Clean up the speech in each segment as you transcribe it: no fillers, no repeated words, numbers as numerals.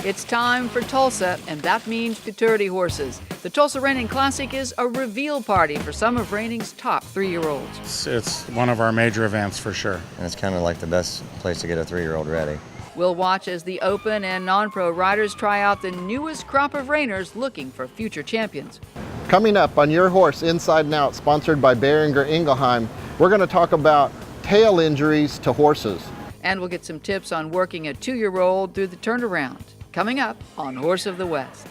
It's time for Tulsa, and that means futurity horses. The Tulsa Reining Classic is a reveal party for some of Reining's top 3-year-olds. It's one of our major events for sure. And it's kind of like the best place to get a 3-year-old ready. We'll watch as the open and non-pro riders try out the newest crop of reiners looking for future champions. Coming up on Your Horse Inside and Out, sponsored by Behringer Ingelheim, we're going to talk about tail injuries to horses. And we'll get some tips on working a 2-year-old through the turnaround. Coming up on Horse of the West.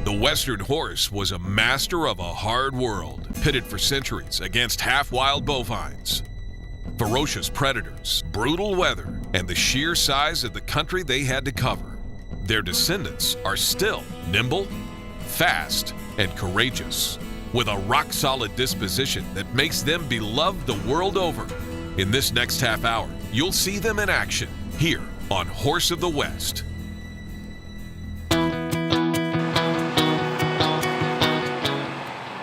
The Western horse was a master of a hard world, pitted for centuries against half-wild bovines. Ferocious predators, brutal weather, and the sheer size of the country they had to cover. Their descendants are still nimble, fast, and courageous, with a rock-solid disposition that makes them beloved the world over. In this next half hour, you'll see them in action here on Horse of the West.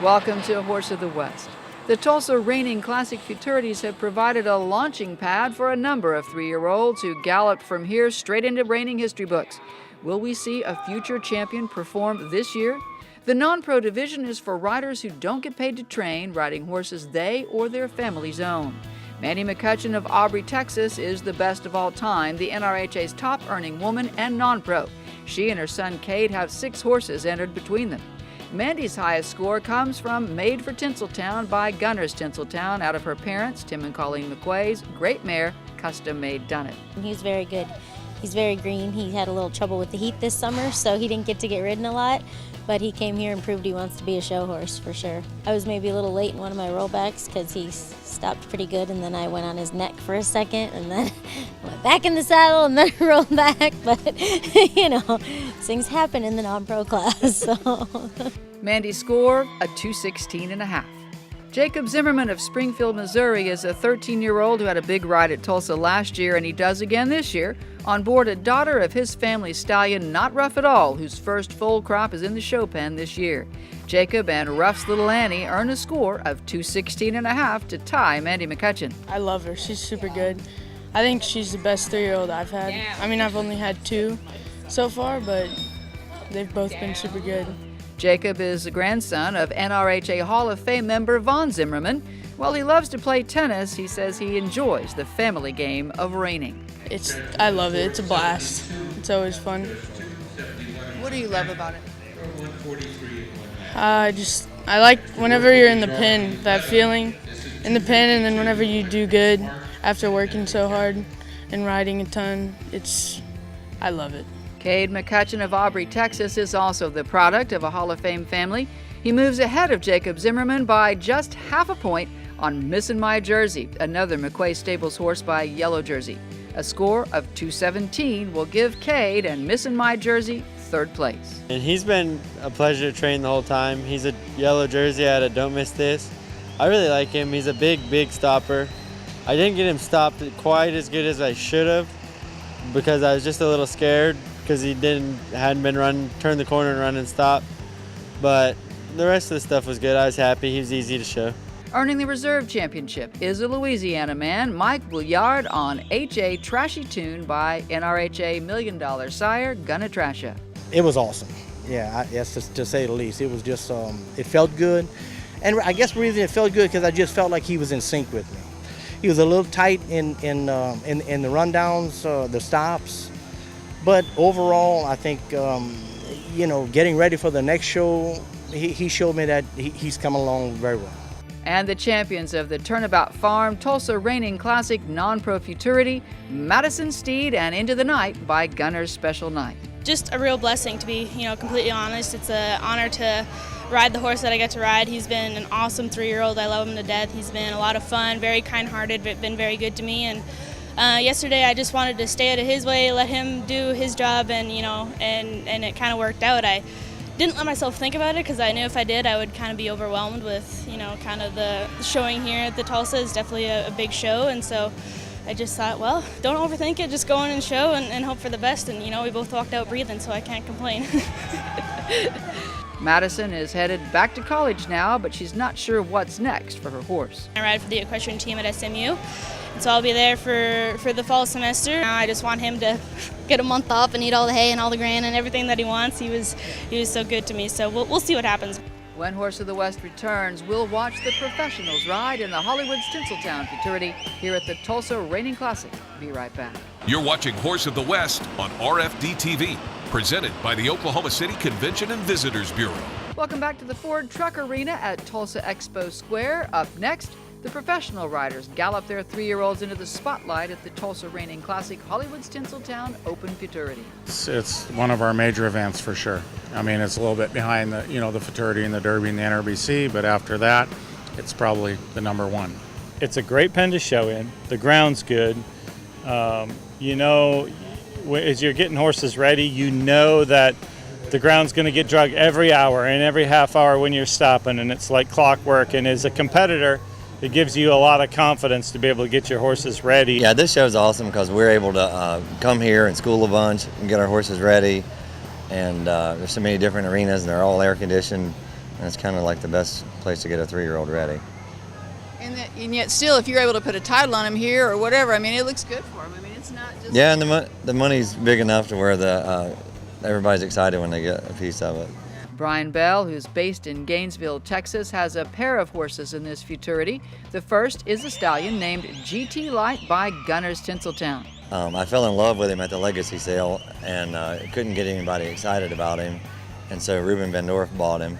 Welcome to Horse of the West. The Tulsa Reining Classic futurities have provided a launching pad for a number of 3-year-olds who galloped from here straight into reining history books. Will we see a future champion perform this year? The non-pro division is for riders who don't get paid to train, riding horses they or their families own. Mandy McCutcheon of Aubrey, Texas is the best of all time, the NRHA's top-earning woman and non-pro. She and her son Cade have 6 horses entered between them. Mandy's highest score comes from Made for Tinseltown by Gunners Tinseltown out of her parents, Tim and Colleen McQuay's great mare, Custom Made Dunnett. He's very good. He's very green. He had a little trouble with the heat this summer, so he didn't get to get ridden a lot, but he came here and proved he wants to be a show horse for sure. I was maybe a little late in one of my rollbacks because he stopped pretty good, and then I went on his neck for a second, and then went back in the saddle and then rolled back, but you know, things happen in the non-pro class. So. Mandy's score, a 216.5. Jacob Zimmerman of Springfield, Missouri is a 13-year-old who had a big ride at Tulsa last year, and he does again this year, on board a daughter of his family's stallion, Not Rough at All, whose first full crop is in the show pen this year. Jacob and Ruff's little Annie earn a score of 216.5 to tie Mandy McCutcheon. I love her. She's super good. I think she's the best 3-year-old I've had. I mean, I've only had 2 so far, but they've both been super good. Jacob is the grandson of NRHA Hall of Fame member Vaughn Zimmerman. While he loves to play tennis, he says he enjoys the family game of reining. I love it. It's a blast. It's always fun. What do you love about it? I like whenever you're in the pen, that feeling in the pen, and then whenever you do good after working so hard and riding a ton, I love it. Cade McCutcheon of Aubrey, Texas is also the product of a Hall of Fame family. He moves ahead of Jacob Zimmerman by just half a point on Missin' My Jersey, another McQuay Stables horse by Yellow Jersey. A score of 217 will give Cade and Missin' My Jersey 3rd place. And he's been a pleasure to train the whole time. He's a Yellow Jersey out of Don't Miss This. I really like him. He's a big stopper. I didn't get him stopped quite as good as I should have because I was just a little scared because he hadn't been turn the corner and run and stop. But the rest of the stuff was good. I was happy. He was easy to show. Earning the reserve championship is a Louisiana man, Mike Bouillard, on HA Trashy Tune by NRHA $1 Million sire, Gunna Trasha. It was awesome. Yeah, yes, to say the least. It was just, it felt good. And I guess the reason it felt good because I just felt like he was in sync with me. He was a little tight in the rundowns, the stops. But overall, I think, getting ready for the next show, he showed me that he's coming along very well. And the champions of the Turnabout Farm Tulsa Reining Classic Non-Pro Futurity, Madison Steed and Into the Night by Gunner's Special Night. Just a real blessing, to be completely honest. It's an honor to ride the horse that I get to ride. He's been an awesome 3-year-old. I love him to death. He's been a lot of fun, very kind-hearted, been very good to me. And yesterday I just wanted to stay out of his way, let him do his job, and and it kind of worked out. I didn't let myself think about it because I knew if I did I would kind of be overwhelmed with kind of the showing here at the Tulsa is definitely a big show, and so I just thought, well, don't overthink it, just go in and show and hope for the best, and we both walked out breathing, so I can't complain. Madison is headed back to college now, but she's not sure what's next for her horse. I ride for the equestrian team at SMU, So I'll be there for the fall semester. Now I just want him to get a month off and eat all the hay and all the grain and everything that he wants. He was so good to me, so we'll see what happens. When Horse of the West returns, we'll watch the professionals ride in the Hollywood's Tinseltown Futurity here at the Tulsa Reining Classic. Be right back. You're watching Horse of the West on RFDTV, presented by the Oklahoma City Convention and Visitors Bureau. Welcome back to the Ford Truck Arena at Tulsa Expo Square. Up next, the professional riders gallop their 3-year-olds into the spotlight at the Tulsa Reining Classic, Hollywood's Tinseltown Open Futurity. It's one of our major events for sure. I mean, it's a little bit behind the, the Futurity and the Derby and the NRBC, but after that, it's probably the number one. It's a great pen to show in. The ground's good. As you're getting horses ready, you know that the ground's going to get drug every hour and every half hour when you're stopping, and it's like clockwork. And as a competitor, it gives you a lot of confidence to be able to get your horses ready. Yeah, this show's awesome because we're able to come here and school a bunch and get our horses ready. And there's so many different arenas, and they're all air conditioned, and it's kind of like the best place to get a 3-year-old ready. And yet still, if you're able to put a title on him here or whatever, I mean, it looks good for him. I mean, it's not just... Yeah, and the money's big enough to where everybody's excited when they get a piece of it. Brian Bell, who's based in Gainesville, Texas, has a pair of horses in this Futurity. The first is a stallion named GT Light by Gunners Tinseltown. I fell in love with him at the Legacy sale and couldn't get anybody excited about him. And so Ruben Van Dorf bought him.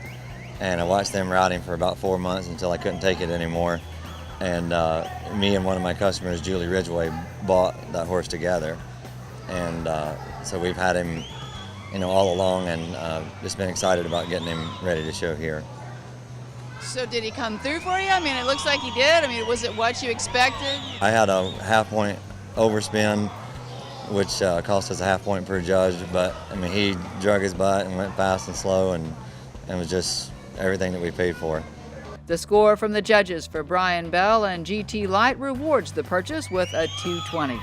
And I watched them ride him for about 4 months until I couldn't take it anymore. And me and one of my customers, Julie Ridgway, bought that horse together. And so we've had him all along, and just been excited about getting him ready to show here. So did he come through for you? I mean, it looks like he did. I mean, was it what you expected? I had a half-point overspin, which cost us a half-point per judge, but I mean, he drug his butt and went fast and slow, and was just everything that we paid for. The score from the judges for Brian Bell and GT Light rewards the purchase with a 220.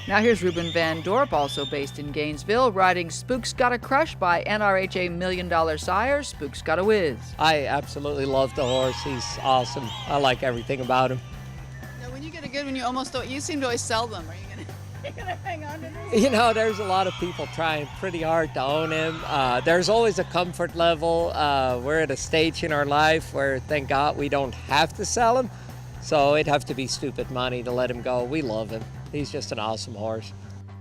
Now here's Ruben Van Dorp, also based in Gainesville, riding Spook's Got a Crush by NRHA $1 Million sire, Spook's Got a Whiz. I absolutely love the horse. He's awesome. I like everything about him. Now, when you get a good one, you seem to always sell them. Are you gonna hang on to this? There's a lot of people trying pretty hard to own him. There's always a comfort level. We're at a stage in our life where, thank God, we don't have to sell him. So it'd have to be stupid money to let him go. We love him. He's just an awesome horse.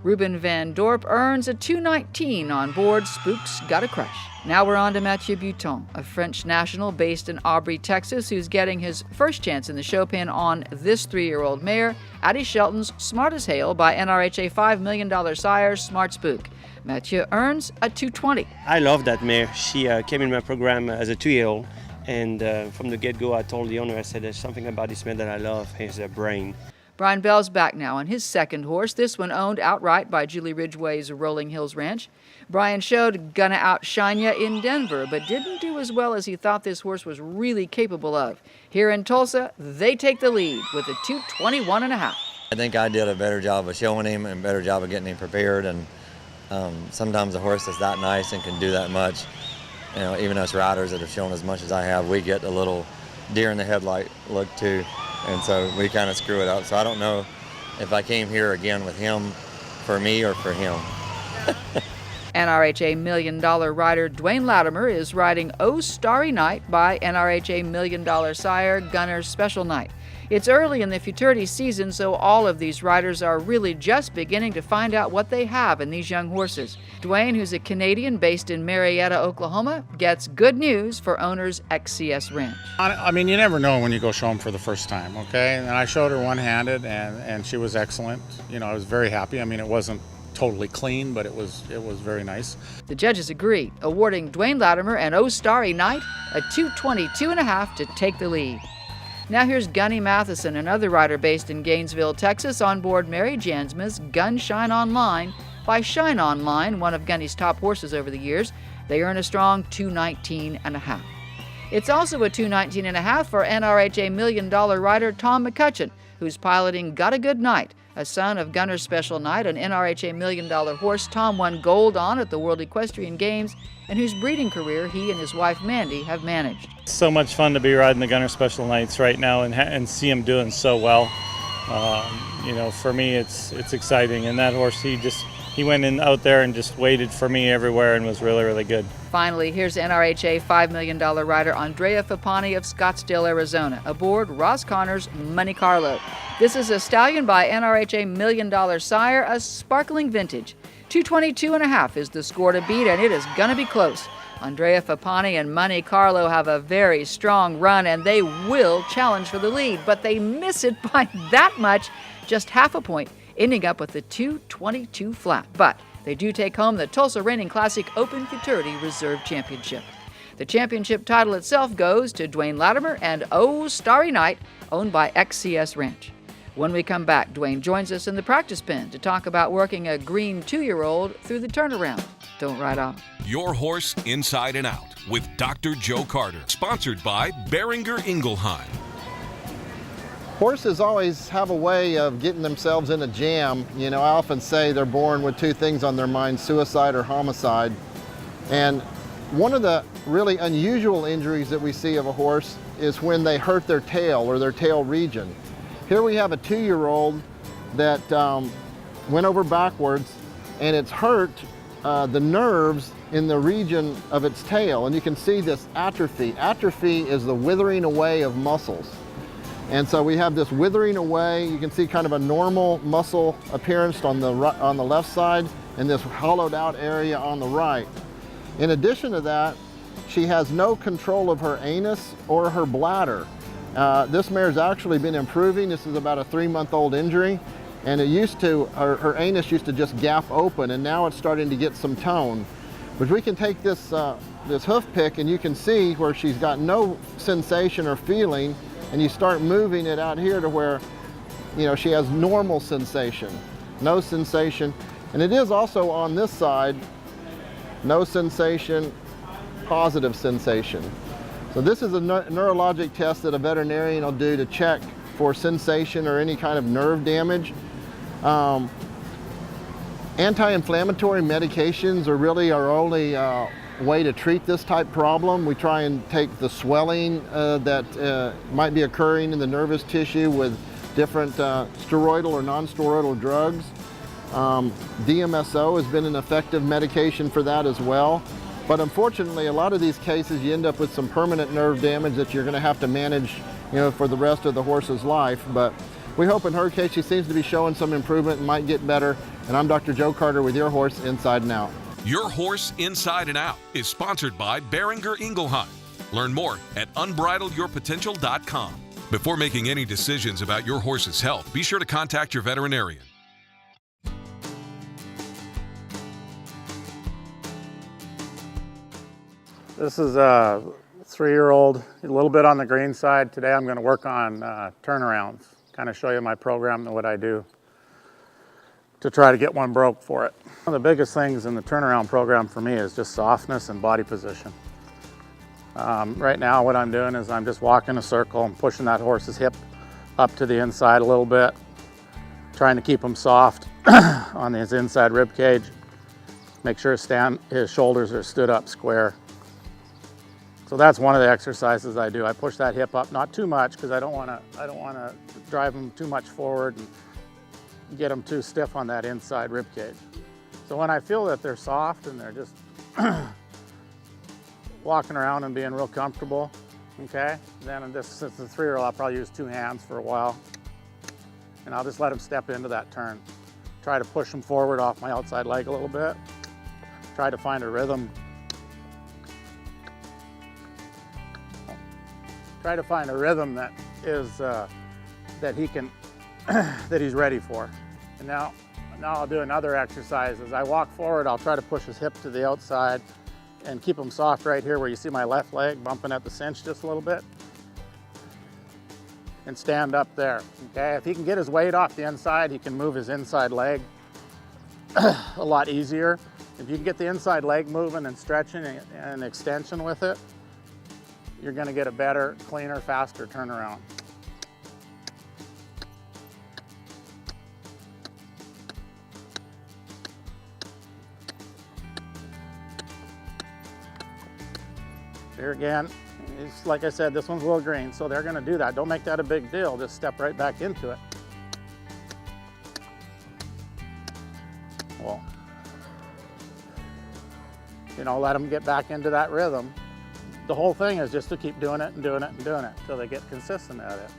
Ruben Van Dorp earns a 219 on board Spook's Got a Crush. Now we're on to Mathieu Buton, a French national based in Aubrey, Texas, who's getting his first chance in the show pen on this 3-year-old mare, Addie Shelton's Smart as Hail by NRHA $5 Million sire, Smart Spook. Mathieu earns a 220. I love that mare. She came in my program as a 2-year-old, and from the get-go I told the owner, I said, there's something about this mare that I love, his brain. Brian Bell's back now on his second horse, this one owned outright by Julie Ridgway's Rolling Hills Ranch. Brian showed Gonna Outshine Ya in Denver, but didn't do as well as he thought this horse was really capable of. Here in Tulsa, they take the lead with a 221.5. I think I did a better job of showing him and a better job of getting him prepared, and sometimes a horse that's that nice and can do that much, even us riders that have shown as much as I have, we get a little deer in the headlight look too. And so we kind of screw it up. So I don't know if I came here again with him for me or for him. NRHA $1 Million rider Dwayne Latimer is riding Oh Starry Night by NRHA $1 Million sire Gunner's Special Night. It's early in the Futurity season, so all of these riders are really just beginning to find out what they have in these young horses. Dwayne, who's a Canadian based in Marietta, Oklahoma, gets good news for owners XCS Ranch. I mean, you never know when you go show them for the first time, okay? And I showed her one-handed, and she was excellent. I was very happy. I mean, it wasn't totally clean, but it was very nice. The judges agree, awarding Dwayne Latimer and Oh Starry Night a 222.5 to take the lead. Now here's Gunny Matheson, another rider based in Gainesville, Texas, on board Mary Jansma's Gun Shine Online by Shine Online, one of Gunny's top horses over the years. They earn a strong 219.5. It's also a 219.5 for NRHA $1 Million rider Tom McCutcheon, who's piloting Got a Good Night, a son of Gunner's Special Night, an NRHA $1 Million horse Tom won gold on at the World Equestrian Games, and whose breeding career he and his wife Mandy have managed. It's so much fun to be riding the Gunner Special Nights right now and see him doing so well. You know, for me, it's exciting. And that horse, he went in out there and just waited for me everywhere and was really, really good. Finally, here's NRHA $5 million rider Andrea Fapani of Scottsdale, Arizona, aboard Ross Connor's Monte Carlo. This is a stallion by NRHA $1 million sire, a sparkling vintage. 222.5 is the score to beat, and it is going to be close. Andrea Fapani and Monte Carlo have a very strong run, and they will challenge for the lead, but they miss it by that much, just half a point, ending up with the 222 flat. But they do take home the Tulsa Reining Classic Open Futurity Reserve Championship. The championship title itself goes to Dwayne Latimer and Oh Starry Night, owned by XCS Ranch. When we come back, Dwayne joins us in the practice pen to talk about working a green 2-year-old through the turnaround. Don't write off. Your Horse Inside and Out with Dr. Joe Carter, sponsored by Beringer Ingelheim. Horses always have a way of getting themselves in a jam. You know, I often say they're born with two things on their mind, suicide or homicide. And one of the really unusual injuries that we see of a horse is when they hurt their tail or their tail region. Here we have a 2-year-old that went over backwards, and it's hurt the nerves in the region of its tail. And you can see this atrophy. Atrophy is the withering away of muscles. And so we have this withering away. You can see kind of a normal muscle appearance on the left side and this hollowed out area on the right. In addition to that, she has no control of her anus or her bladder. This mare's actually been improving. This is about a 3-month-old injury, and it used to, her anus used to just gap open, and now it's starting to get some tone. But we can take this hoof pick, and you can see where she's got no sensation or feeling, and you start moving it out here to where, you know, she has normal sensation, no sensation. And it is also on this side, no sensation, positive sensation. So this is a neurologic test that a veterinarian will do to check for sensation or any kind of nerve damage. Anti-inflammatory medications are really our only way to treat this type problem. We try and take the swelling that might be occurring in the nervous tissue with different steroidal or non-steroidal drugs. DMSO has been an effective medication for that as well. But unfortunately, a lot of these cases, you end up with some permanent nerve damage that you're going to have to manage, you know, for the rest of the horse's life. But we hope in her case, she seems to be showing some improvement and might get better. And I'm Dr. Joe Carter with Your Horse Inside and Out. Your Horse Inside and Out is sponsored by Beringer Ingelheim. Learn more at unbridledyourpotential.com. Before making any decisions about your horse's health, be sure to contact your veterinarian. This is a 3-year-old, a little bit on the green side. Today I'm going to work on turnarounds, kind of show you my program and what I do to try to get one broke for it. One of the biggest things in the turnaround program for me is just softness and body position. Right now what I'm doing is I'm just walking a circle and pushing that horse's hip up to the inside a little bit, trying to keep him soft on his inside rib cage. Make sure his shoulders are stood up square. So that's one of the exercises I do. I push that hip up, not too much, because I don't want to drive them too much forward and get them too stiff on that inside rib cage. So when I feel that they're soft and they're just walking around and being real comfortable, okay, then since it's a 3-year-old, I'll probably use 2 hands for a while, and I'll just let them step into that turn. Try to push them forward off my outside leg a little bit. Try to find a rhythm. Try to find a rhythm that is that he can that he's ready for. And now I'll do another exercise. As I walk forward, I'll try to push his hip to the outside and keep him soft right here where you see my left leg bumping at the cinch just a little bit. And stand up there, okay? If he can get his weight off the inside, he can move his inside leg a lot easier. If you can get the inside leg moving and stretching and extension with it, you're gonna get a better, cleaner, faster turnaround. Here again, like I said, this one's a little green, so they're gonna do that. Don't make that a big deal, just step right back into it. You know, let them get back into that rhythm. The whole thing is just to keep doing it and doing it and doing it until they get consistent at it.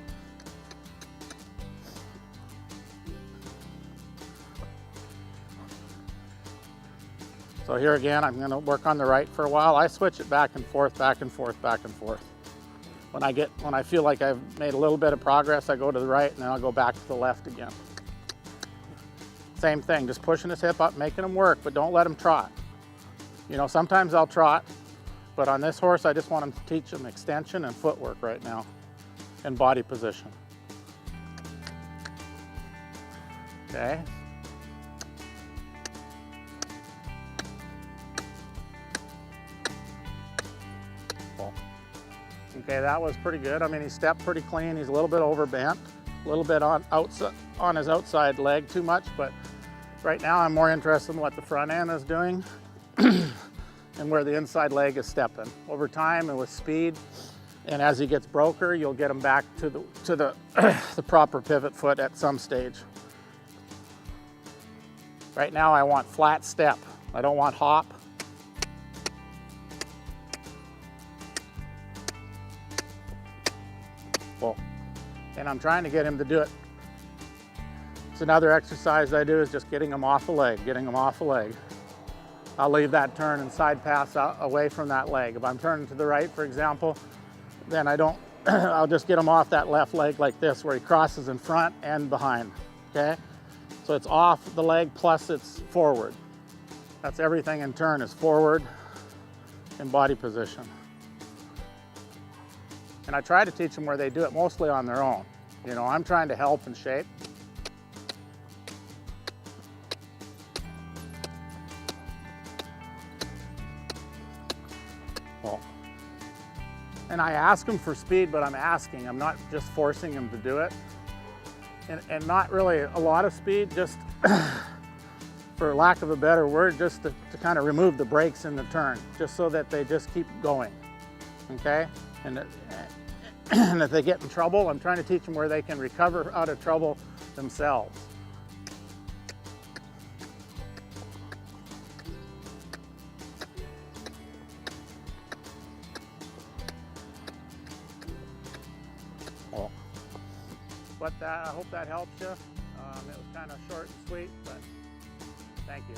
So here again, I'm going to work on the right for a while. I switch it back and forth, back and forth, back and forth. When I feel like I've made a little bit of progress, I go to the right and then I'll go back to the left again. Same thing, just pushing his hip up, making him work, but don't let him trot. You know, sometimes I'll trot, but on this horse, I just want him to teach him extension and footwork right now and body position. Okay. Okay, that was pretty good. I mean, he stepped pretty clean. He's a little bit overbent, a little bit on his outside leg too much, but right now I'm more interested in what the front end is doing and where the inside leg is stepping. Over time and with speed, and as he gets broker, you'll get him back to the the proper pivot foot at some stage. Right now I want flat step. I don't want hop. And I'm trying to get him to do it. It's another exercise I do is just getting him off the leg, getting him off the leg. I'll leave that turn and side pass out away from that leg. If I'm turning to the right, for example, then I don't, I'll just get him off that left leg like this, where he crosses in front and behind, okay? So it's off the leg plus it's forward. That's everything in turn is forward and body position. And I try to teach them where they do it mostly on their own. You know, I'm trying to help and shape. Well, and I ask them for speed, but I'm asking. I'm not just forcing them to do it. And not really a lot of speed, just for lack of a better word, just to kind of remove the brakes in the turn, just so that they just keep going, okay? And if they get in trouble, I'm trying to teach them where they can recover out of trouble themselves. Well, but I hope that helps you. It was kind of short and sweet, but thank you.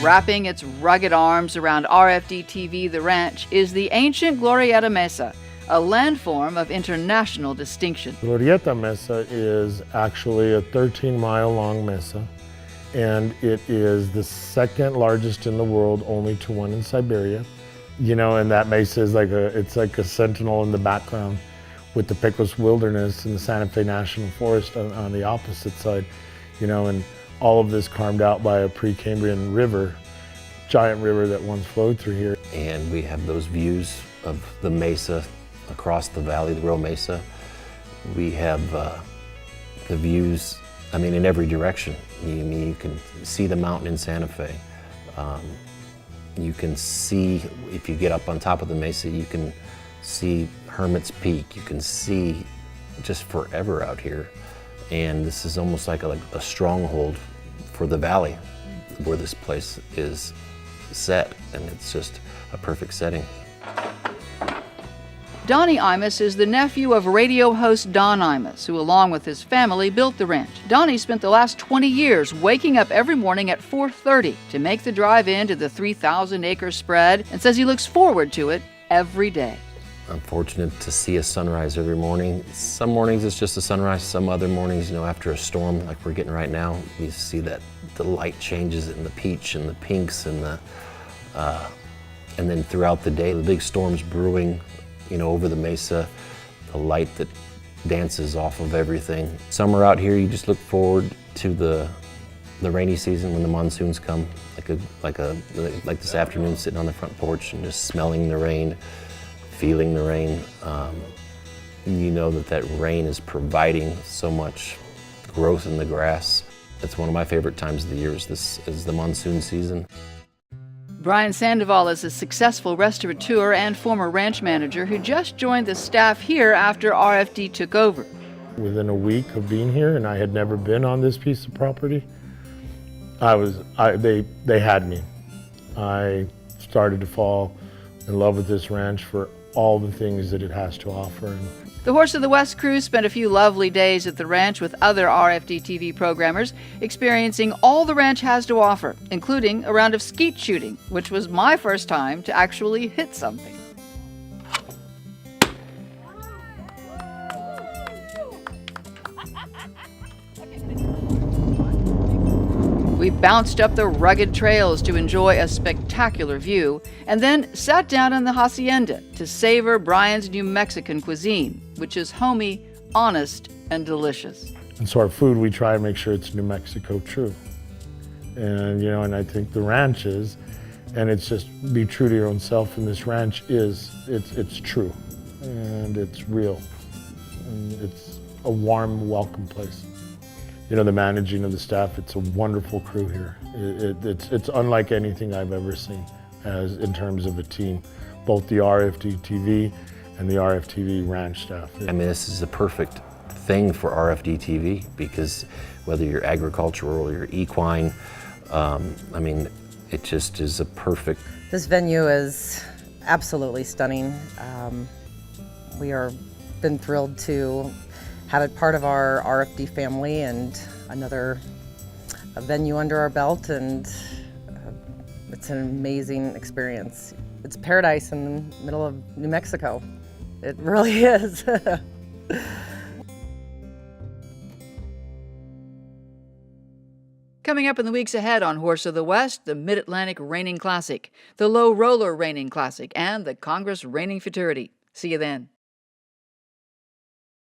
Wrapping its rugged arms around RFDTV The Ranch is the ancient Glorieta Mesa, a landform of international distinction. Glorieta Mesa is actually a 13-mile-long mesa, and it is the second largest in the world, only to one in Siberia. You know, and that mesa is it's like a sentinel in the background with the Pecos Wilderness and the Santa Fe National Forest on the opposite side, you know, and all of this carved out by a Precambrian river, giant river that once flowed through here. And we have those views of the mesa across the valley, the real mesa. We have the views, I mean, in every direction. You can see the mountain in Santa Fe. You can see, if you get up on top of the mesa, you can see Hermit's Peak. You can see just forever out here. And this is almost like a stronghold for the valley where this place is set, and it's just a perfect setting. Donnie Imus is the nephew of radio host Don Imus, who along with his family built the ranch. Donnie spent the last 20 years waking up every morning at 4:30 to make the drive into the 3,000-acre spread, and says he looks forward to it every day. I'm fortunate to see a sunrise every morning. Some mornings it's just a sunrise, some other mornings, you know, after a storm like we're getting right now, you see that the light changes in the peach and the pinks and then throughout the day, the big storms brewing, you know, over the mesa, the light that dances off of everything. Summer out here, you just look forward to the rainy season when the monsoons come, like this afternoon, sitting on the front porch and just smelling the rain, feeling the rain. You know that rain is providing so much growth in the grass. It's one of my favorite times of the year is the monsoon season. Brian Sandoval is a successful restaurateur and former ranch manager who just joined the staff here after RFD took over. Within a week of being here, and I had never been on this piece of property, they had me. I started to fall in love with this ranch for all the things that it has to offer. The Horse of the West crew spent a few lovely days at the ranch with other RFD-TV programmers, experiencing all the ranch has to offer, including a round of skeet shooting, which was my first time to actually hit something. We bounced up the rugged trails to enjoy a spectacular view, and then sat down in the hacienda to savor Brian's New Mexican cuisine, which is homey, honest, and delicious. And so our food, we try to make sure it's New Mexico true. And, you know, and I think the ranch is, and it's just be true to your own self, and this ranch is, it's true, and it's real, and it's a warm, welcome place. You know, the managing of the staff, it's a wonderful crew here. It's unlike anything I've ever seen as in terms of a team, both the RFD-TV and the RFTV ranch staff. I mean, this is a perfect thing for RFD-TV because whether you're agricultural or you're equine, I mean, it just is a perfect. This venue is absolutely stunning. We are been thrilled to have it part of our RFD family and another venue under our belt, and it's an amazing experience. It's paradise in the middle of New Mexico. It really is. Coming up in the weeks ahead on Horse of the West, the Mid-Atlantic Reining Classic, the Low Roller Reining Classic, and the Congress Reining Futurity. See you then.